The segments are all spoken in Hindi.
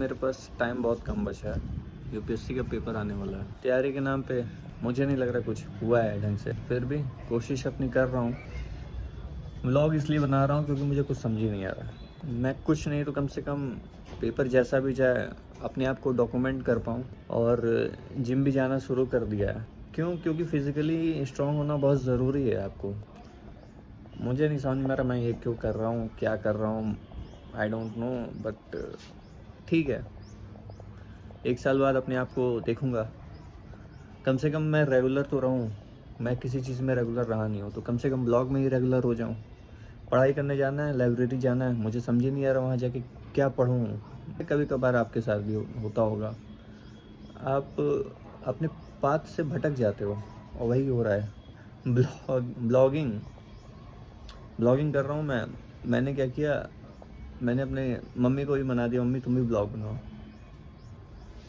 मेरे पास टाइम बहुत कम बचा है। यूपीएससी का पेपर आने वाला है। तैयारी के नाम पे मुझे नहीं लग रहा कुछ हुआ है ढंग से। फिर भी कोशिश अपनी कर रहा हूँ। व्लॉग इसलिए बना रहा हूँ क्योंकि मुझे कुछ समझ ही नहीं आ रहा। मैं कुछ नहीं तो कम से कम पेपर जैसा भी जाए अपने आप को डॉक्यूमेंट कर पाऊँ। और जिम भी जाना शुरू कर दिया है। क्यों? क्योंकि फिज़िकली स्ट्रांग होना बहुत ज़रूरी है आपको। मुझे नहीं समझ में आ रहा मैं ये क्यों कर रहा हूँ, क्या कर रहा हूँ, आई डोंट नो। बट ठीक है, 1 साल बाद अपने आप को देखूँगा। कम से कम मैं रेगुलर तो रहूँ। मैं किसी चीज़ में रेगुलर रहा नहीं हूँ, तो कम से कम ब्लॉग में ही रेगुलर हो जाऊँ। पढ़ाई करने जाना है, लाइब्रेरी जाना है, मुझे समझ ही नहीं आ रहा वहाँ जाके क्या पढूँ। कभी कभार आपके साथ भी होता होगा। आप अपने पाथ से भटक जाते हो और वही हो रहा है। ब्लॉगिंग ब्लॉगिंग कर रहा हूँ मैं। मैंने क्या किया, मैंने अपने मम्मी को भी मना दिया, मम्मी तुम भी ब्लॉग बनाओ।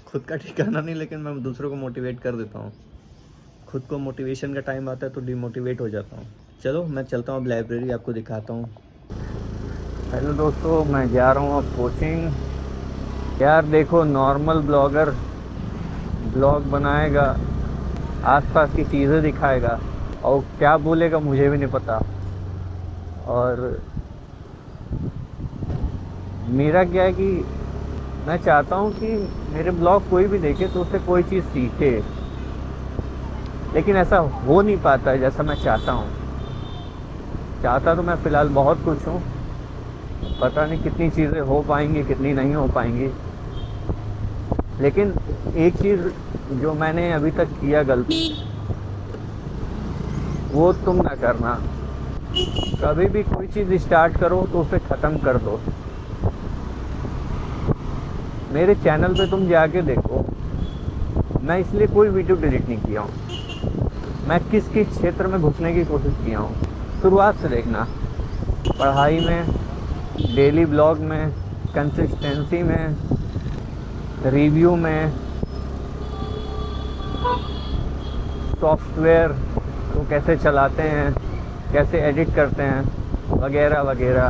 खुद का ठिकाना नहीं, लेकिन मैं दूसरों को मोटिवेट कर देता हूँ। खुद को मोटिवेशन का टाइम आता है तो डिमोटिवेट हो जाता हूँ। चलो मैं चलता हूँ अब लाइब्रेरी, आपको दिखाता हूँ। हेलो दोस्तों, मैं जा रहा हूँ अब कोचिंग। यार देखो, नॉर्मल ब्लॉगर ब्लॉग बनाएगा, आसपास की चीज़ें दिखाएगा और क्या बोलेगा मुझे भी नहीं पता। और मेरा क्या है कि मैं चाहता हूँ कि मेरे ब्लॉग कोई भी देखे तो उससे कोई चीज़ सीखे, लेकिन ऐसा हो नहीं पाता है जैसा मैं चाहता हूँ। चाहता तो मैं फ़िलहाल बहुत कुछ हूँ, पता नहीं कितनी चीज़ें हो पाएंगी कितनी नहीं हो पाएंगी। लेकिन एक चीज़ जो मैंने अभी तक किया गलती, वो तुम ना करना। कभी भी कोई चीज़ स्टार्ट करो तो उसे ख़त्म कर दो। मेरे चैनल पे तुम जाके देखो, मैं इसलिए कोई वीडियो डिलीट नहीं किया हूँ। मैं किस किस क्षेत्र में घुसने की कोशिश किया हूँ, शुरुआत से देखना। पढ़ाई में, डेली ब्लॉग में, कंसिस्टेंसी में, रिव्यू में, सॉफ्टवेयर को कैसे चलाते हैं, कैसे एडिट करते हैं, वगैरह वगैरह,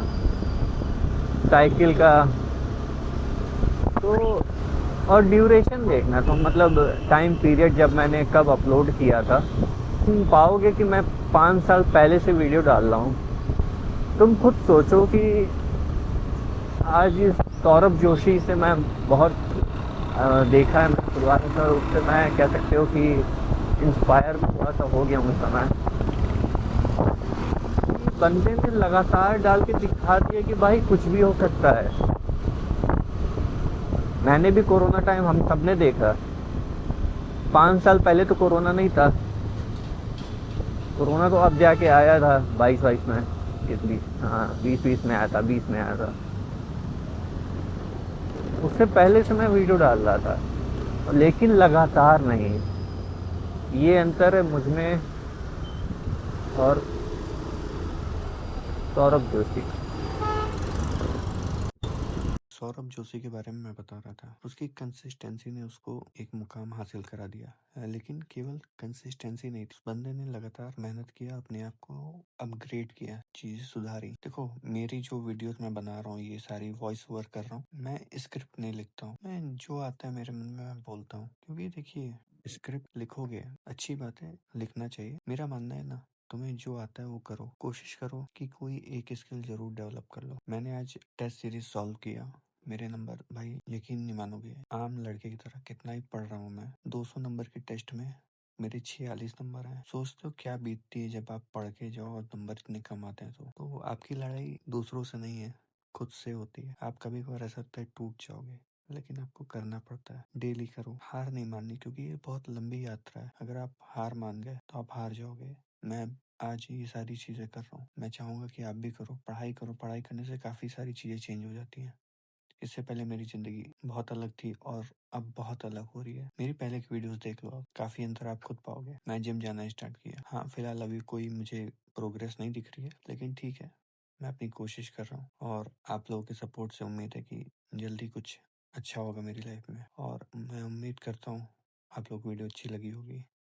साइकिल का। तो और ड्यूरेशन देखना, तो मतलब टाइम पीरियड जब मैंने कब अपलोड किया था। तुम पाओगे कि मैं 5 साल पहले से वीडियो डाल रहा हूँ। तुम खुद सोचो कि आज इस सौरभ जोशी से मैं बहुत देखा है। मैं शुरुआत में उससे मैं कह सकते हो कि इंस्पायर भी थोड़ा सा हो गया हूँ उस समय। बंदे ने लगातार डाल के दिखा दिया कि भाई कुछ भी हो सकता है। मैंने भी कोरोना टाइम हम सब ने देखा। 5 साल पहले तो कोरोना नहीं था। कोरोना तो अब जाके आया था 22 में, कितनी, हाँ 20 में आया था, 20 में आया था। उससे पहले से मैं वीडियो डाल रहा था, लेकिन लगातार नहीं। ये अंतर है मुझ में और सौरभ जोशी। सौरभ जोशी के बारे में मैं बता रहा था। उसकी कंसिस्टेंसी ने उसको एक मुकाम हासिल करा दिया। लेकिन केवल कंसिस्टेंसी नहीं थी, उस बंदे ने लगातार मेहनत किया, अपने आप को अपग्रेड किया, चीजें सुधारी। देखो, मेरी जो वीडियोस मैं बना रहा हूँ, ये सारी वॉइस ओवर कर रहा हूँ, मैं स्क्रिप्ट नहीं लिखता हूँ। मैं जो आता है मेरे मन में मैं बोलता हूँ। क्योंकि देखिए, स्क्रिप्ट लिखोगे, अच्छी बात है, लिखना चाहिए। मेरा मानना है ना, तुम्हें जो आता है वो करो। कोशिश करो कि कोई एक स्किल जरूर डेवलप कर लो। मैंने आज टेस्ट सीरीज सॉल्व किया। मेरे नंबर, भाई यकीन नहीं मानोगे, आम लड़के की तरह कितना ही पढ़ रहा हूँ मैं। 200 नंबर की टेस्ट में मेरे 46 नंबर हैं। सोचते हो क्या बीतती है जब आप पढ़ के जाओ और नंबर इतने कम आते हैं। तो आपकी लड़ाई दूसरों से नहीं है, खुद से होती है। आप कभी कभार ऐसा लगता है टूट जाओगे, लेकिन आपको करना पड़ता है। डेली करो, हार नहीं माननी, क्योंकि ये बहुत लंबी यात्रा है। अगर आप हार मान गए तो आप हार जाओगे। मैं आज ये सारी चीजें कर रहा हूँ, मैं चाहूंगा कि आप भी करो। पढ़ाई करो, पढ़ाई करने से काफी सारी चीजें चेंज हो जाती हैं। इससे पहले मेरी जिंदगी बहुत अलग थी और अब बहुत अलग हो रही है। मेरी पहले की वीडियोस देख लो, आप काफी अंतर आप खुद पाओगे। मैं जिम जाना स्टार्ट किया। हाँ, फिलहाल अभी कोई मुझे प्रोग्रेस नहीं दिख रही है, लेकिन ठीक है, मैं अपनी कोशिश कर रहा हूँ। और आप लोगों के सपोर्ट से उम्मीद है कि जल्दी कुछ अच्छा होगा मेरी लाइफ में। और मैं उम्मीद करता हूँ आप लोग वीडियो अच्छी लगी होगी।